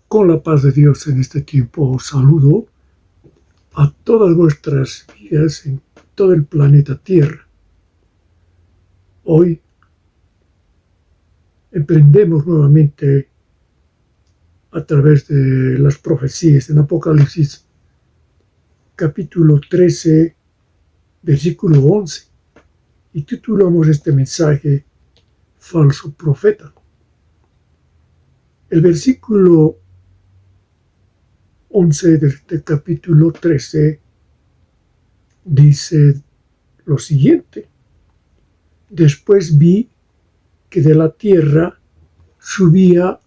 Con la paz de Dios en este tiempo os saludo a todas vuestras vidas en todo el planeta Tierra. Hoy emprendemos nuevamente a través de las profecías en Apocalipsis capítulo 13, versículo 11, y titulamos este mensaje Falso Profeta. El versículo 11 del capítulo 13 dice lo siguiente: después vi que de la tierra subía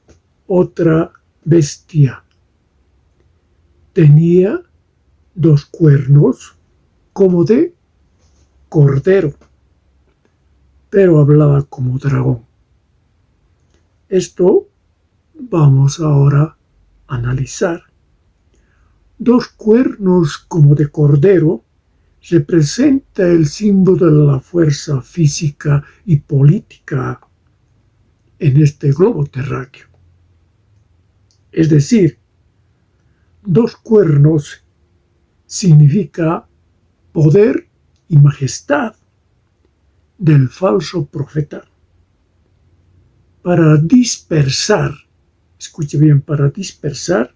otra bestia. Tenía 2 cuernos como de cordero, pero hablaba como dragón. Esto vamos ahora a analizar. 2 cuernos como de cordero representa el símbolo de la fuerza física y política en este globo terráqueo. Es decir, 2 cuernos significa poder y majestad del falso profeta para dispersar, escuche bien, para dispersar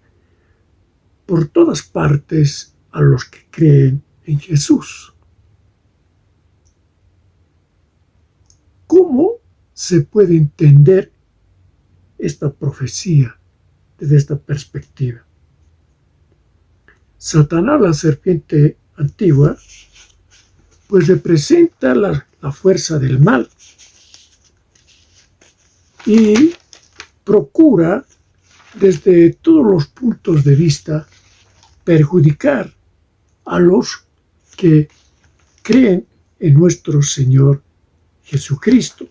por todas partes a los que creen en Jesús. ¿Cómo se puede entender esta profecía desde esta perspectiva? Satanás, la serpiente antigua, pues representa la fuerza del mal y procura desde todos los puntos de vista perjudicar a los que creen en nuestro Señor Jesucristo.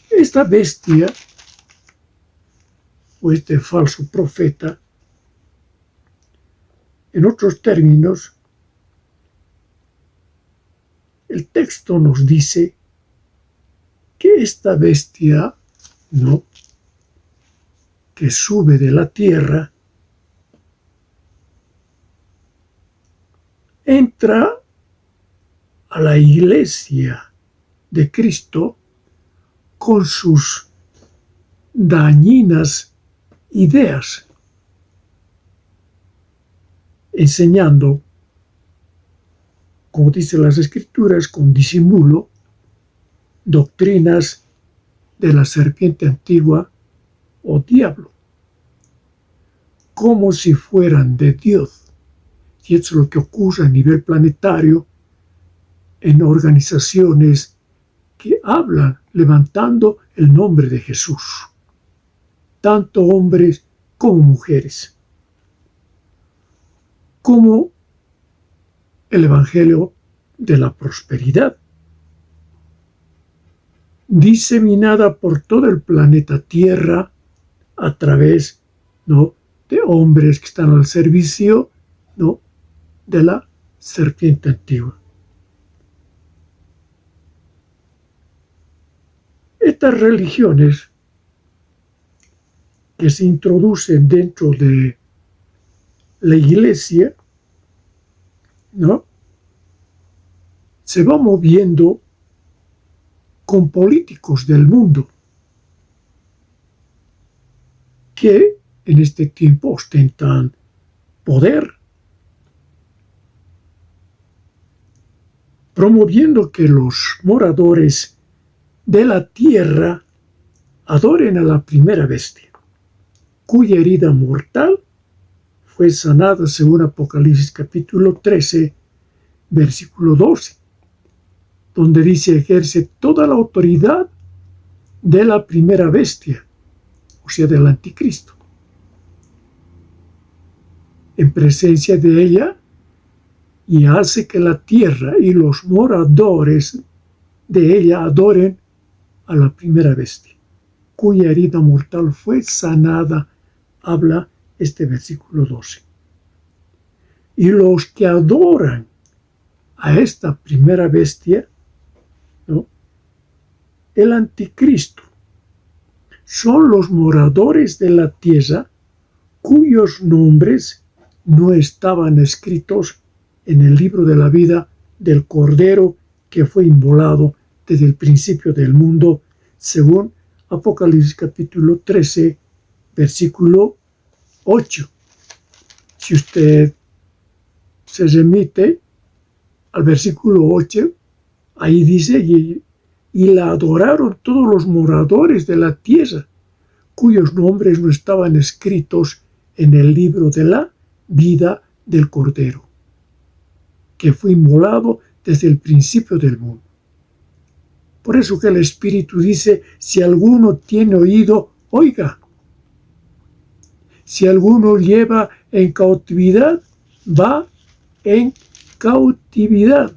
Esta bestia o este falso profeta, en otros términos, el texto nos dice que esta bestia, que sube de la tierra, entra a la iglesia de Cristo con sus dañinas ideas, enseñando, como dicen las Escrituras, con disimulo, doctrinas de la serpiente antigua o diablo, como si fueran de Dios. Y eso es lo que ocurre a nivel planetario en organizaciones que hablan levantando el nombre de Jesús, tanto hombres como mujeres, como el Evangelio de la prosperidad, diseminada por todo el planeta Tierra a través de hombres que están al servicio de la serpiente antigua. Estas religiones que se introducen dentro de la iglesia, se va moviendo con políticos del mundo que en este tiempo ostentan poder, promoviendo que los moradores de la tierra adoren a la primera bestia, cuya herida mortal fue sanada según Apocalipsis capítulo 13, versículo 12, donde dice: ejerce toda la autoridad de la primera bestia, o sea, del anticristo. En presencia de ella, y hace que la tierra y los moradores de ella adoren a la primera bestia, cuya herida mortal fue sanada, habla este versículo 12. Y los que adoran a esta primera bestia, el anticristo, son los moradores de la tierra cuyos nombres no estaban escritos en el libro de la vida del Cordero que fue inmolado desde el principio del mundo, según Apocalipsis capítulo 13, versículo 8. Si usted se remite al versículo 8, ahí dice, y la adoraron todos los moradores de la tierra, cuyos nombres no estaban escritos en el libro de la vida del Cordero, que fue inmolado desde el principio del mundo. Por eso que el Espíritu dice, si alguno tiene oído, oiga. Si alguno lleva en cautividad, va en cautividad.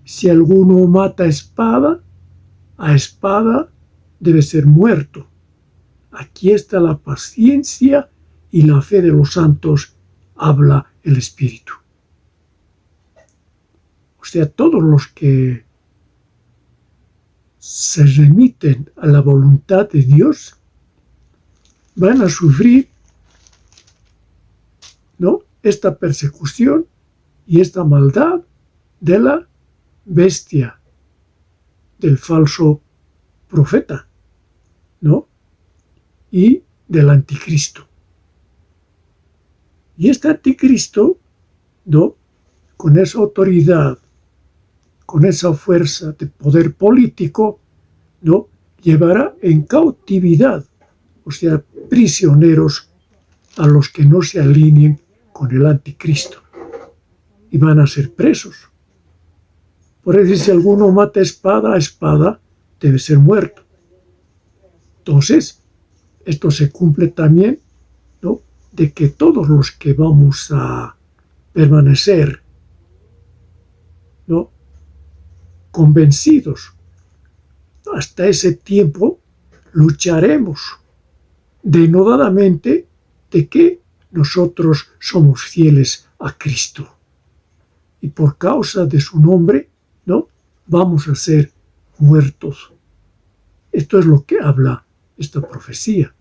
Si alguno mata a espada debe ser muerto. Aquí está la paciencia y la fe de los santos, habla el Espíritu. O sea, todos los que se remiten a la voluntad de Dios van a sufrir, ¿no?, esta persecución y esta maldad de la bestia, del falso profeta, ¿no?, y del anticristo. Y este anticristo, ¿no?, con esa autoridad, con esa fuerza de poder político, ¿no?, llevará en cautividad, o sea, prisioneros a los que no se alineen con el anticristo, y van a ser presos. Por eso, si alguno mata a espada, debe ser muerto. Entonces, esto se cumple también, ¿no?, de que todos los que vamos a permanecer, ¿no?, convencidos hasta ese tiempo, lucharemos denodadamente de que nosotros somos fieles a Cristo. Y por causa de su nombre, ¿no?, vamos a ser muertos. Esto es lo que habla esta profecía.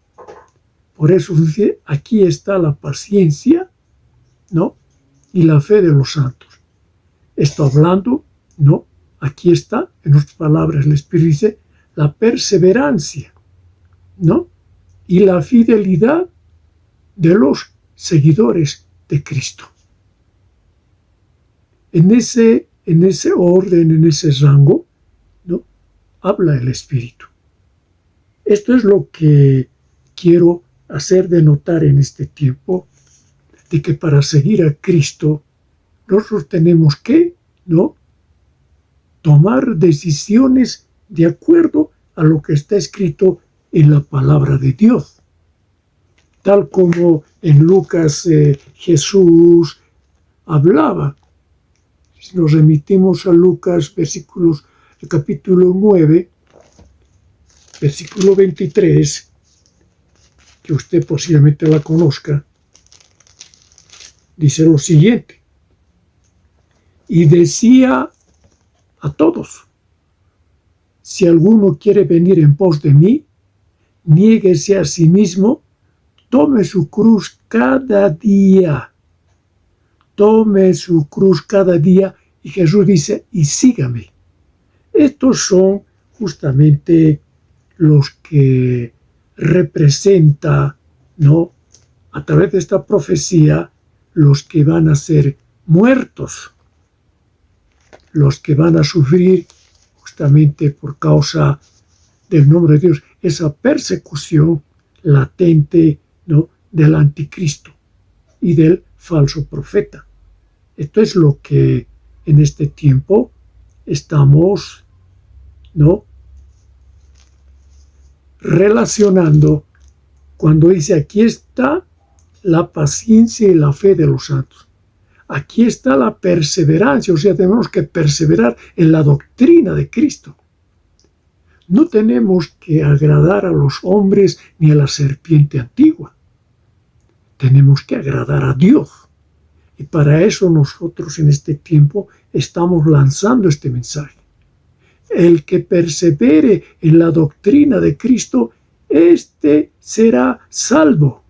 Por eso dice, aquí está la paciencia, ¿no?, y la fe de los santos. Está hablando, ¿no?, aquí está, en otras palabras, el Espíritu dice, la perseverancia, ¿no?, y la fidelidad de los seguidores de Cristo. En ese orden, en ese rango, ¿no?, habla el Espíritu. Esto es lo que quiero hacer de notar en este tiempo, de que para seguir a Cristo, nosotros tenemos que, ¿no?, tomar decisiones de acuerdo a lo que está escrito en la palabra de Dios. Tal como en Lucas Jesús hablaba. Si nos remitimos a Lucas, el capítulo 9, versículo 23, que usted posiblemente la conozca, dice lo siguiente: y decía a todos, si alguno quiere venir en pos de mí, niéguese a sí mismo, tome su cruz cada día. Tome su cruz cada día, y Jesús dice, y sígame. Estos son justamente los que representa, ¿no?, a través de esta profecía, los que van a ser muertos, los que van a sufrir justamente por causa del nombre de Dios, esa persecución latente, ¿no?, del anticristo y del falso profeta. Esto es lo que en este tiempo estamos, ¿no?, relacionando cuando dice, aquí está la paciencia y la fe de los santos. Aquí está la perseverancia, o sea, tenemos que perseverar en la doctrina de Cristo. No tenemos que agradar a los hombres ni a la serpiente antigua. Tenemos que agradar a Dios. Y para eso nosotros en este tiempo estamos lanzando este mensaje. El que persevere en la doctrina de Cristo, éste será salvo,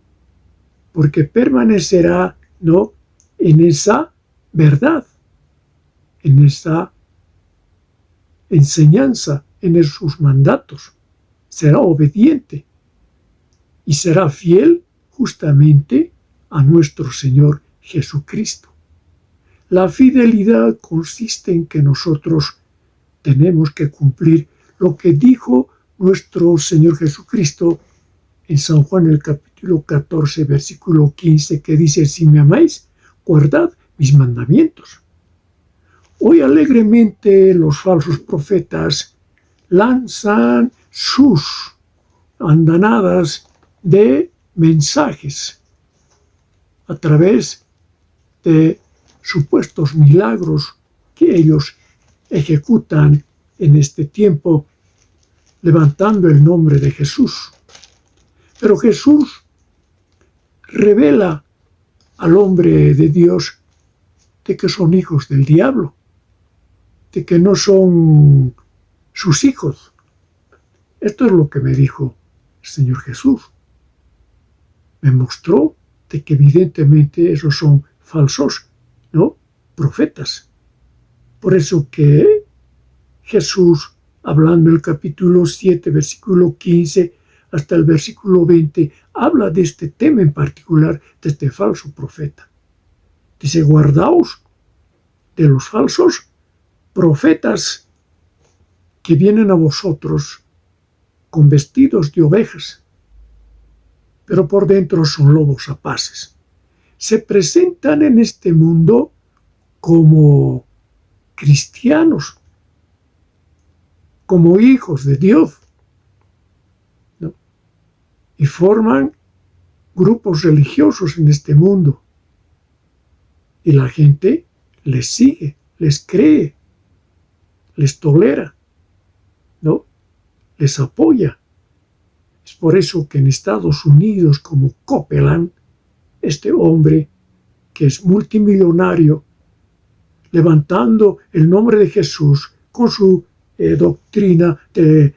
porque permanecerá, ¿no?, en esa verdad, en esa enseñanza, en sus mandatos. Será obediente y será fiel justamente a nuestro Señor Jesucristo. La fidelidad consiste en que nosotros tenemos que cumplir lo que dijo nuestro Señor Jesucristo en San Juan el capítulo 14, versículo 15, que dice: si me amáis, guardad mis mandamientos. Hoy alegremente los falsos profetas lanzan sus andanadas de mensajes a través de supuestos milagros que ellos ejecutan en este tiempo, levantando el nombre de Jesús. Pero Jesús revela al hombre de Dios de que son hijos del diablo, de que no son sus hijos. Esto es lo que me dijo el Señor Jesús. Me mostró de que evidentemente esos son falsos, ¿no?, profetas. Por eso que Jesús, hablando en el capítulo 7, versículo 15 hasta el versículo 20, habla de este tema en particular, de este falso profeta. Dice: guardaos de los falsos profetas que vienen a vosotros con vestidos de ovejas, pero por dentro son lobos rapaces. Se presentan en este mundo como cristianos, como hijos de Dios, ¿no?, y forman grupos religiosos en este mundo. Y la gente les sigue, les cree, les tolera, ¿no?, les apoya. Es por eso que en Estados Unidos, como Copeland, este hombre que es multimillonario, levantando el nombre de Jesús con su doctrina del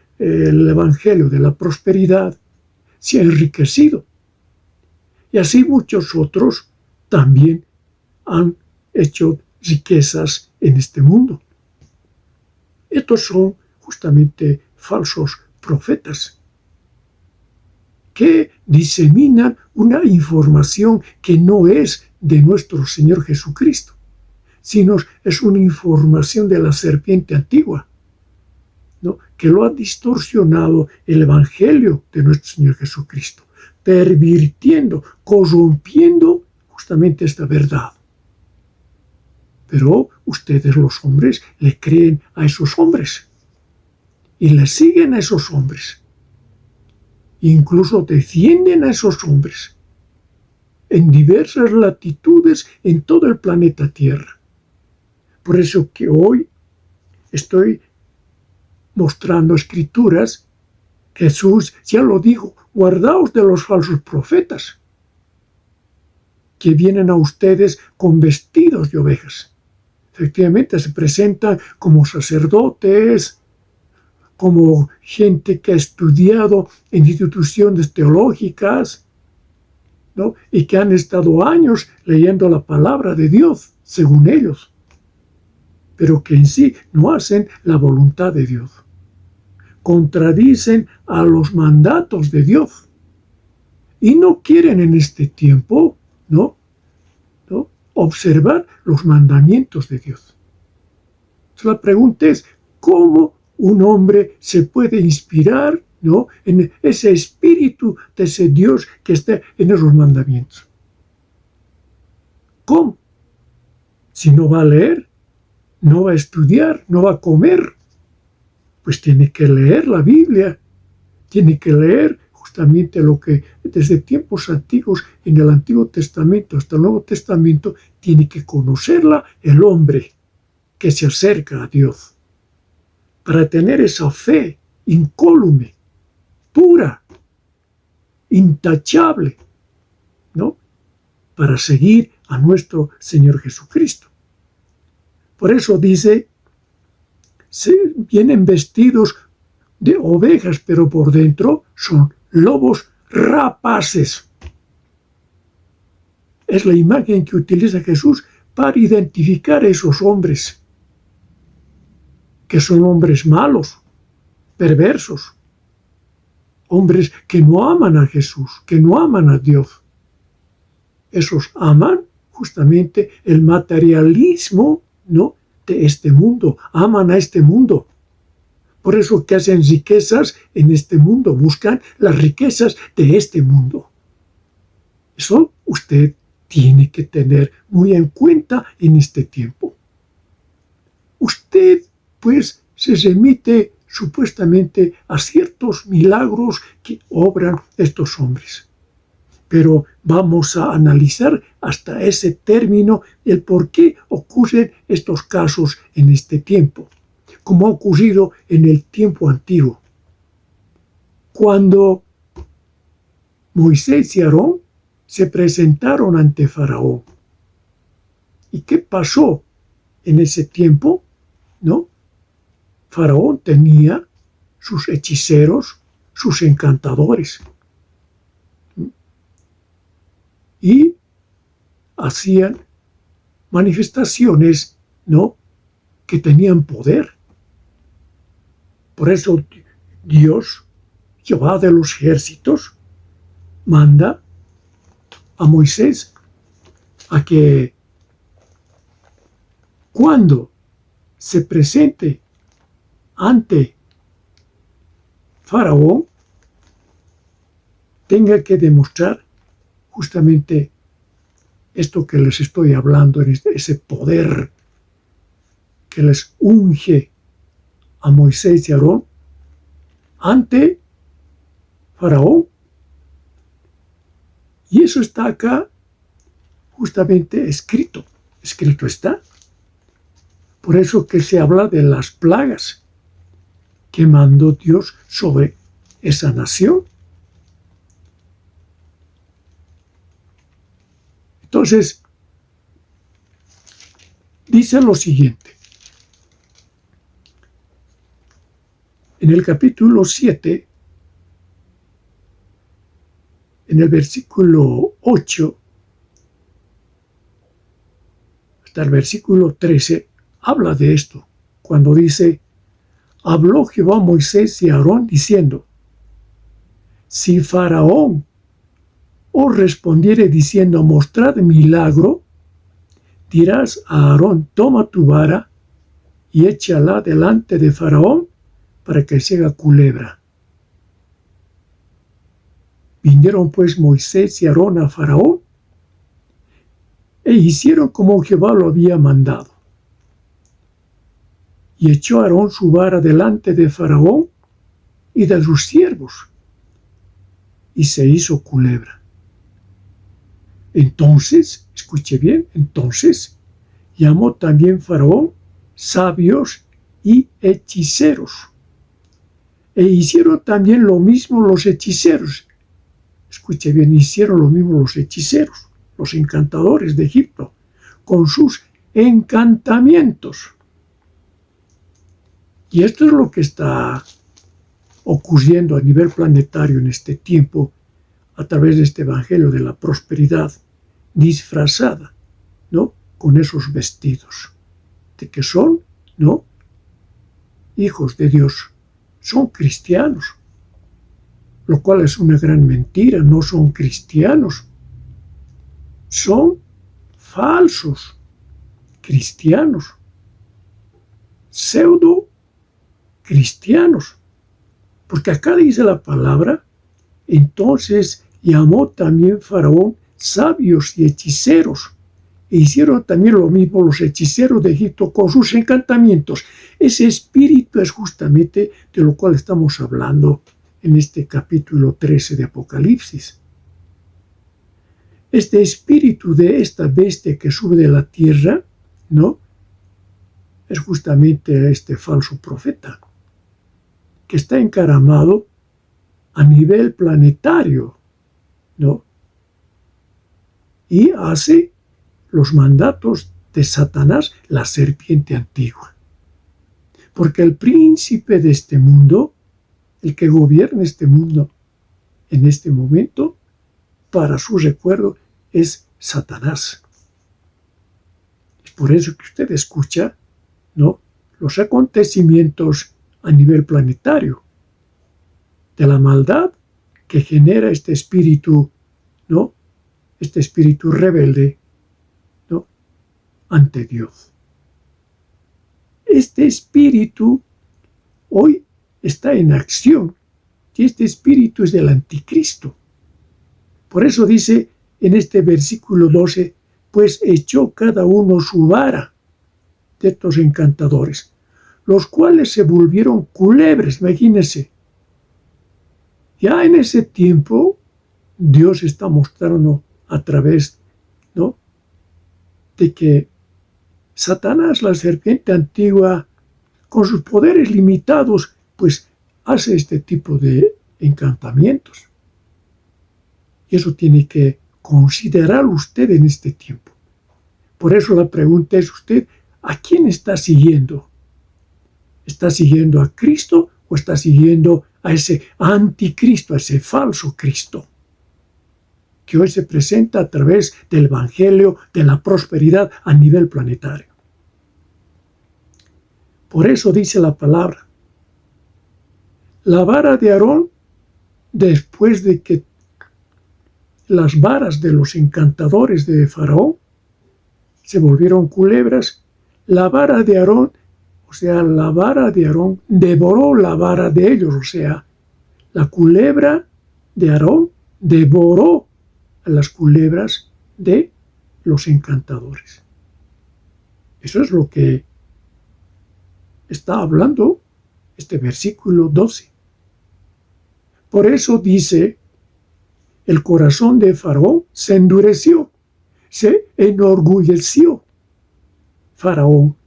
Evangelio de la prosperidad, se ha enriquecido. Y así muchos otros también han hecho riquezas en este mundo. Estos son justamente falsos profetas que diseminan una información que no es de nuestro Señor Jesucristo, sino es una información de la serpiente antigua, ¿no?, que lo ha distorsionado el Evangelio de nuestro Señor Jesucristo, pervirtiendo, corrompiendo justamente esta verdad. Pero ustedes, los hombres, le creen a esos hombres y le siguen a esos hombres. Incluso defienden a esos hombres en diversas latitudes en todo el planeta Tierra. Por eso que hoy estoy mostrando escrituras. Jesús ya lo dijo: guardaos de los falsos profetas que vienen a ustedes con vestidos de ovejas. Efectivamente, se presentan como sacerdotes, como gente que ha estudiado en instituciones teológicas, ¿no?, y que han estado años leyendo la palabra de Dios, según ellos, pero que en sí no hacen la voluntad de Dios. Contradicen a los mandatos de Dios y no quieren en este tiempo, ¿no?, observar los mandamientos de Dios. Entonces la pregunta es: ¿cómo un hombre se puede inspirar, ¿no?, en ese espíritu de ese Dios que está en esos mandamientos? ¿Cómo? Si no va a leer, no va a estudiar, no va a comer, pues tiene que leer la Biblia, tiene que leer justamente lo que desde tiempos antiguos, en el Antiguo Testamento hasta el Nuevo Testamento, tiene que conocerla el hombre que se acerca a Dios, para tener esa fe incólume, pura, intachable, ¿no?, para seguir a nuestro Señor Jesucristo. Por eso dice: vienen vestidos de ovejas, pero por dentro son lobos rapaces. Es la imagen que utiliza Jesús para identificar a esos hombres, que son hombres malos, perversos, hombres que no aman a Jesús, que no aman a Dios. Esos aman justamente el materialismo, ¿no?, de este mundo, aman a este mundo. Por eso que hacen riquezas en este mundo, buscan las riquezas de este mundo. Eso usted tiene que tener muy en cuenta en este tiempo. Usted, pues, se remite supuestamente a ciertos milagros que obran estos hombres. Pero vamos a analizar hasta ese término el por qué ocurren estos casos en este tiempo, como ha ocurrido en el tiempo antiguo. Cuando Moisés y Aarón se presentaron ante Faraón. ¿Y qué pasó en ese tiempo? ¿No? Faraón tenía sus hechiceros, sus encantadores. Y hacían manifestaciones, ¿no?, que tenían poder. Por eso Dios, Jehová de los ejércitos, manda a Moisés a que cuando se presente ante Faraón tenga que demostrar justamente esto que les estoy hablando, ese poder que les unge a Moisés y Aarón ante Faraón. Y eso está acá justamente escrito está. Por eso que se habla de las plagas que mandó Dios sobre esa nación. Entonces, dice lo siguiente. En el capítulo 7, en el versículo 8 hasta el versículo 13, habla de esto, cuando dice: habló Jehová a Moisés y a Aarón diciendo: si Faraón os respondiere diciendo: mostrad milagro, dirás a Aarón: toma tu vara y échala delante de Faraón para que se haga culebra. Vinieron pues Moisés y Aarón a Faraón e hicieron como Jehová lo había mandado. Y echó Aarón su vara delante de Faraón y de sus siervos, y se hizo culebra. Entonces, escuche bien, entonces llamó también Faraón sabios y hechiceros. E hicieron también lo mismo los hechiceros. Escuche bien, hicieron lo mismo los hechiceros, los encantadores de Egipto, con sus encantamientos. Y esto es lo que está ocurriendo a nivel planetario en este tiempo a través de este evangelio de la prosperidad disfrazada, ¿no?, con esos vestidos de que son, ¿no?, hijos de Dios, son cristianos, lo cual es una gran mentira. No son cristianos, son falsos cristianos, pseudo cristianos, porque acá dice la palabra: entonces llamó también Faraón sabios y hechiceros, e hicieron también lo mismo los hechiceros de Egipto con sus encantamientos. Ese espíritu es justamente de lo cual estamos hablando en este capítulo 13 de Apocalipsis. Este espíritu de esta bestia que sube de la tierra, ¿no?, es justamente este falso profeta que está encaramado a nivel planetario, ¿no?, y hace los mandatos de Satanás, la serpiente antigua. Porque el príncipe de este mundo, el que gobierna este mundo, en este momento, para su recuerdo, es Satanás. Es por eso que usted escucha, ¿no?, los acontecimientos a nivel planetario de la maldad que genera este espíritu, ¿no?, este espíritu rebelde, ¿no?, ante Dios. Este espíritu hoy está en acción y este espíritu es del anticristo. Por eso dice en este versículo 12, pues echó cada uno su vara de estos encantadores, los cuales se volvieron culebres, imagínense. Ya en ese tiempo, Dios está mostrando a través, ¿no?, de que Satanás, la serpiente antigua, con sus poderes limitados, pues hace este tipo de encantamientos. Y eso tiene que considerar usted en este tiempo. Por eso la pregunta es usted, ¿a quién está siguiendo? ¿Está siguiendo a Cristo o está siguiendo a ese anticristo, a ese falso Cristo, que hoy se presenta a través del evangelio de la prosperidad a nivel planetario? Por eso dice la palabra, la vara de Aarón, después de que las varas de los encantadores de Faraón se volvieron culebras, la vara de Aarón, o sea, la vara de Aarón devoró la vara de ellos, o sea, la culebra de Aarón devoró a las culebras de los encantadores. Eso es lo que está hablando este versículo 12. Por eso dice, el corazón de Faraón se endureció, se enorgulleció. Faraón,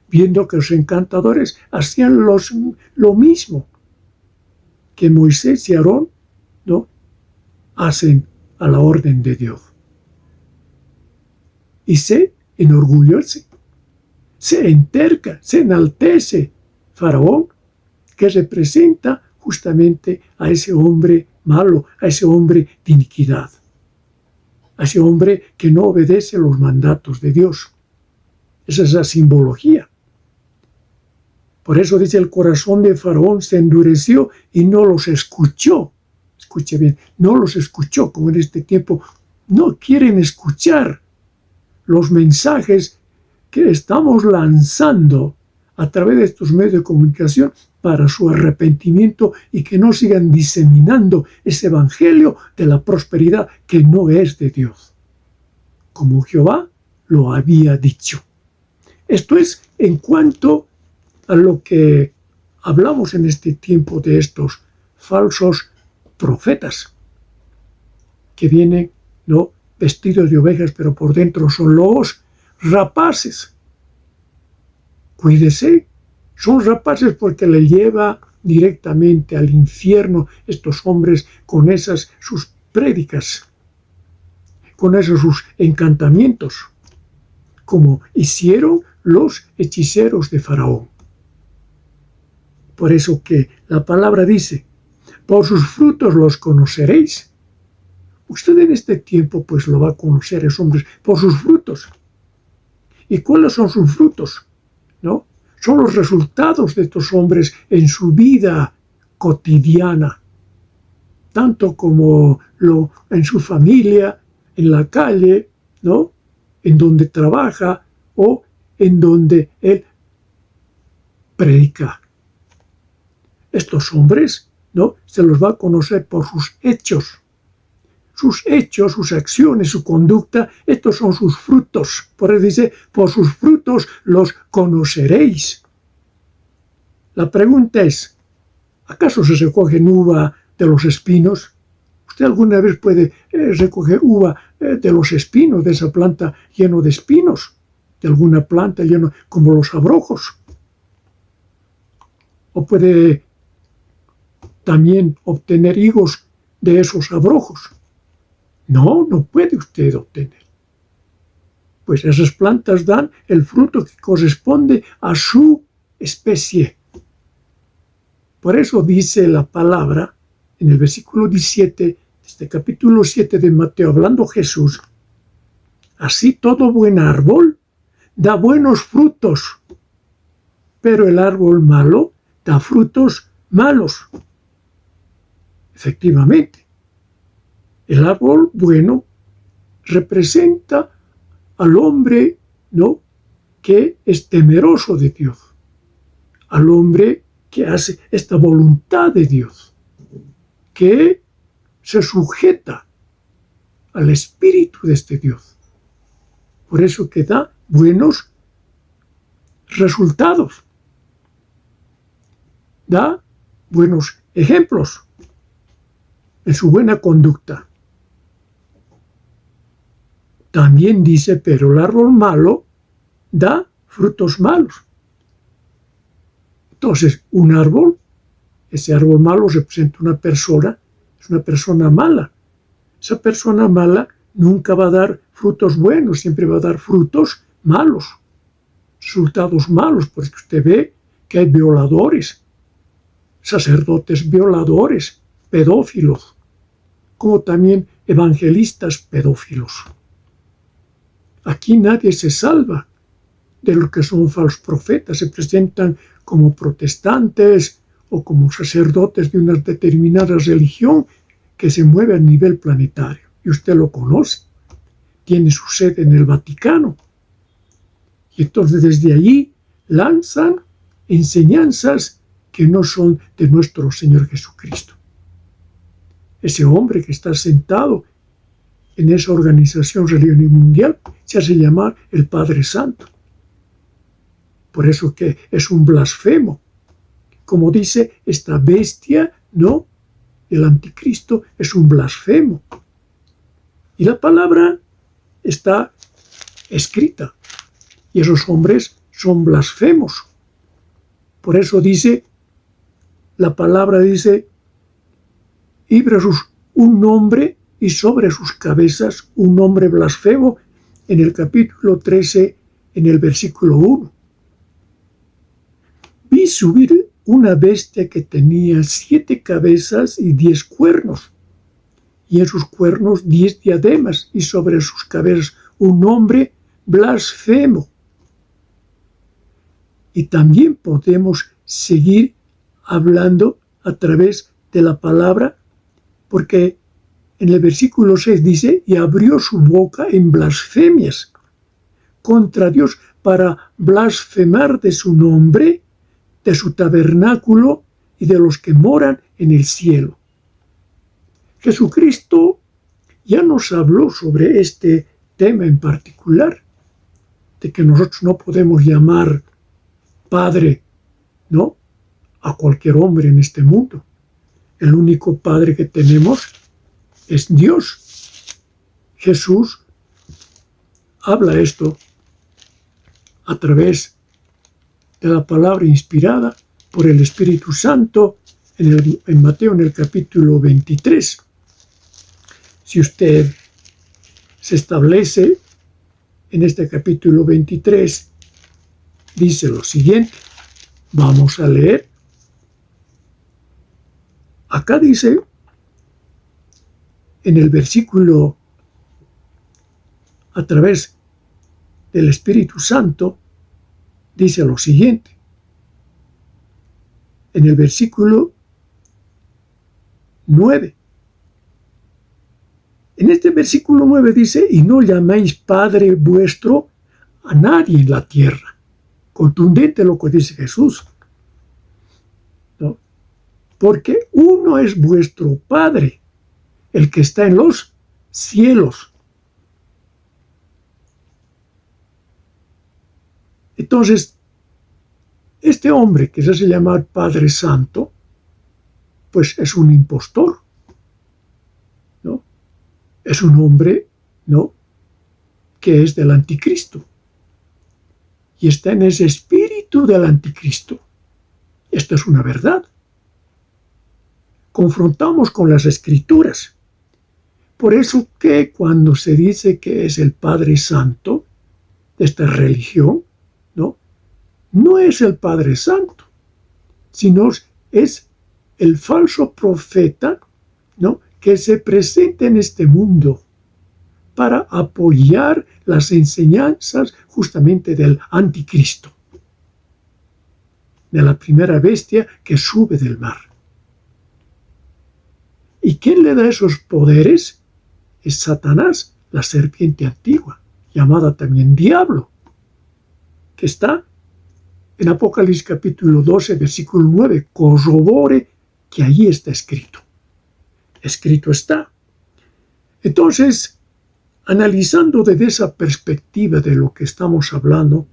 viendo que los encantadores hacían lo mismo que Moisés y Aarón, ¿no?, hacen a la orden de Dios. Y se enorgullece, se enterca, se enaltece Faraón, que representa justamente a ese hombre malo, a ese hombre de iniquidad, a ese hombre que no obedece los mandatos de Dios. Esa es la simbología. Por eso dice, el corazón de Faraón se endureció y no los escuchó. Escuche bien, no los escuchó, como en este tiempo no quieren escuchar los mensajes que estamos lanzando a través de estos medios de comunicación para su arrepentimiento y que no sigan diseminando ese evangelio de la prosperidad que no es de Dios, como Jehová lo había dicho. Esto es en cuanto a lo que hablamos en este tiempo de estos falsos profetas que vienen, ¿no?, vestidos de ovejas, pero por dentro son lobos rapaces. Cuídese, son rapaces porque le lleva directamente al infierno estos hombres con esas sus prédicas, con esos sus encantamientos, como hicieron los hechiceros de Faraón. Por eso que la palabra dice, por sus frutos los conoceréis. Usted en este tiempo pues lo va a conocer, esos hombres, por sus frutos. ¿Y cuáles son sus frutos? ¿No? Son los resultados de estos hombres en su vida cotidiana, tanto como en su familia, en la calle, ¿no?, en donde trabaja o en donde él predica. Estos hombres, ¿no?, se los va a conocer por sus hechos. Sus hechos, sus acciones, su conducta, estos son sus frutos. Por eso dice, por sus frutos los conoceréis. La pregunta es, ¿acaso se recogen uva de los espinos? ¿Usted alguna vez puede recoger uva de los espinos, de esa planta lleno de espinos? De alguna planta lleno, como los abrojos. ¿O puede también obtener higos de esos abrojos? No, no puede usted obtener. Pues esas plantas dan el fruto que corresponde a su especie. Por eso dice la palabra en el versículo 17 este capítulo 7 de Mateo, hablando Jesús, así todo buen árbol da buenos frutos, pero el árbol malo da frutos malos. Efectivamente, el árbol bueno representa al hombre, ¿no?, que es temeroso de Dios, al hombre que hace esta voluntad de Dios, que se sujeta al espíritu de este Dios. Por eso que da buenos resultados, da buenos ejemplos en su buena conducta. También dice, pero el árbol malo da frutos malos. Entonces, un árbol, ese árbol malo representa una persona, es una persona mala. Esa persona mala nunca va a dar frutos buenos, siempre va a dar frutos malos, resultados malos, porque usted ve que hay violadores, sacerdotes violadores, pedófilos, como también evangelistas pedófilos. Aquí nadie se salva de lo que son falsos profetas, se presentan como protestantes o como sacerdotes de una determinada religión que se mueve a nivel planetario. Y usted lo conoce, tiene su sede en el Vaticano. Y entonces desde allí lanzan enseñanzas que no son de nuestro Señor Jesucristo. Ese hombre que está sentado en esa organización religiosa mundial se hace llamar el Padre Santo. Por eso que es un blasfemo. Como dice esta bestia, ¿no?, el anticristo es un blasfemo. Y la palabra está escrita. Y esos hombres son blasfemos. Por eso dice, la palabra dice, y un nombre y sobre sus cabezas un nombre blasfemo, en el capítulo 13, en el versículo 1. Vi subir una bestia que tenía 7 cabezas y 10 cuernos, y en sus cuernos 10 diademas, y sobre sus cabezas un nombre blasfemo. Y también podemos seguir hablando a través de la palabra, porque en el versículo 6 dice, y abrió su boca en blasfemias contra Dios para blasfemar de su nombre, de su tabernáculo y de los que moran en el cielo. Jesucristo ya nos habló sobre este tema en particular, de que nosotros no podemos llamar Padre, ¿no?, a cualquier hombre en este mundo. El único Padre que tenemos es Dios. Jesús habla esto a través de la palabra inspirada por el Espíritu Santo en Mateo, en el capítulo 23. Si usted se establece en este capítulo 23, dice lo siguiente. Vamos a leer. Acá dice, en el versículo, a través del Espíritu Santo, dice lo siguiente. En el versículo 9. En este versículo 9 dice, y no llaméis Padre vuestro a nadie en la tierra. Contundente lo que dice Jesús, ¿no? Porque uno es vuestro Padre, el que está en los cielos. Entonces, este hombre que se hace llamar Padre Santo, pues es un impostor, ¿no? Es un hombre, ¿no?, que es del anticristo. Y está en ese espíritu del anticristo. Esto es una verdad. Confrontamos con las Escrituras. Por eso que cuando se dice que es el Padre Santo de esta religión, no es el Padre Santo, sino es el falso profeta, ¿no?, que se presenta en este mundo para apoyar las enseñanzas justamente del anticristo, de la primera bestia que sube del mar. ¿Y quién le da esos poderes? Es Satanás, la serpiente antigua, llamada también diablo, que está en Apocalipsis capítulo 12, versículo 9. Corrobore que allí está escrito. Escrito está. Entonces, analizando desde esa perspectiva de lo que estamos hablando,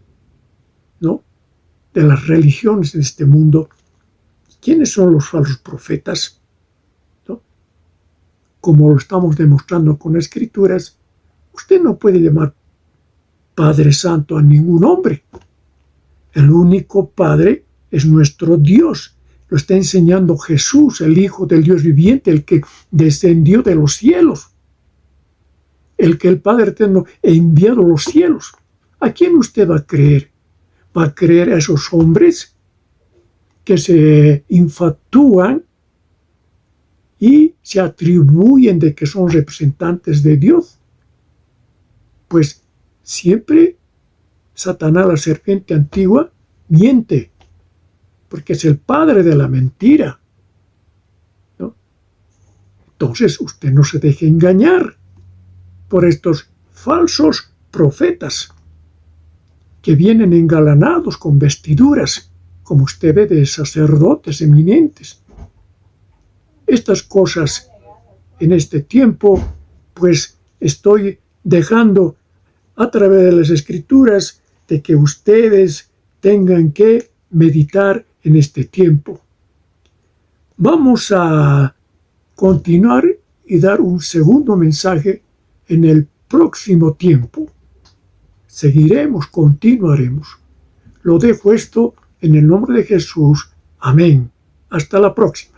¿no?, de las religiones de este mundo, ¿quiénes son los falsos profetas? ¿No? Como lo estamos demostrando con escrituras, usted no puede llamar Padre Santo a ningún hombre. El único Padre es nuestro Dios. Lo está enseñando Jesús, el Hijo del Dios viviente, el que descendió de los cielos, el que el Padre Eterno ha enviado a los cielos. ¿A quién usted va a creer? ¿Va a creer a esos hombres que se infatuan y se atribuyen de que son representantes de Dios? Pues siempre Satanás, la serpiente antigua, miente, porque es el padre de la mentira, ¿no? Entonces usted no se deje engañar por estos falsos profetas que vienen engalanados con vestiduras, como usted ve, de sacerdotes eminentes. Estas cosas en este tiempo, pues estoy dejando a través de las escrituras de que ustedes tengan que meditar en este tiempo. Vamos a continuar y dar un segundo mensaje en el próximo tiempo. Seguiremos, continuaremos. Lo dejo esto en el nombre de Jesús. Amén. Hasta la próxima.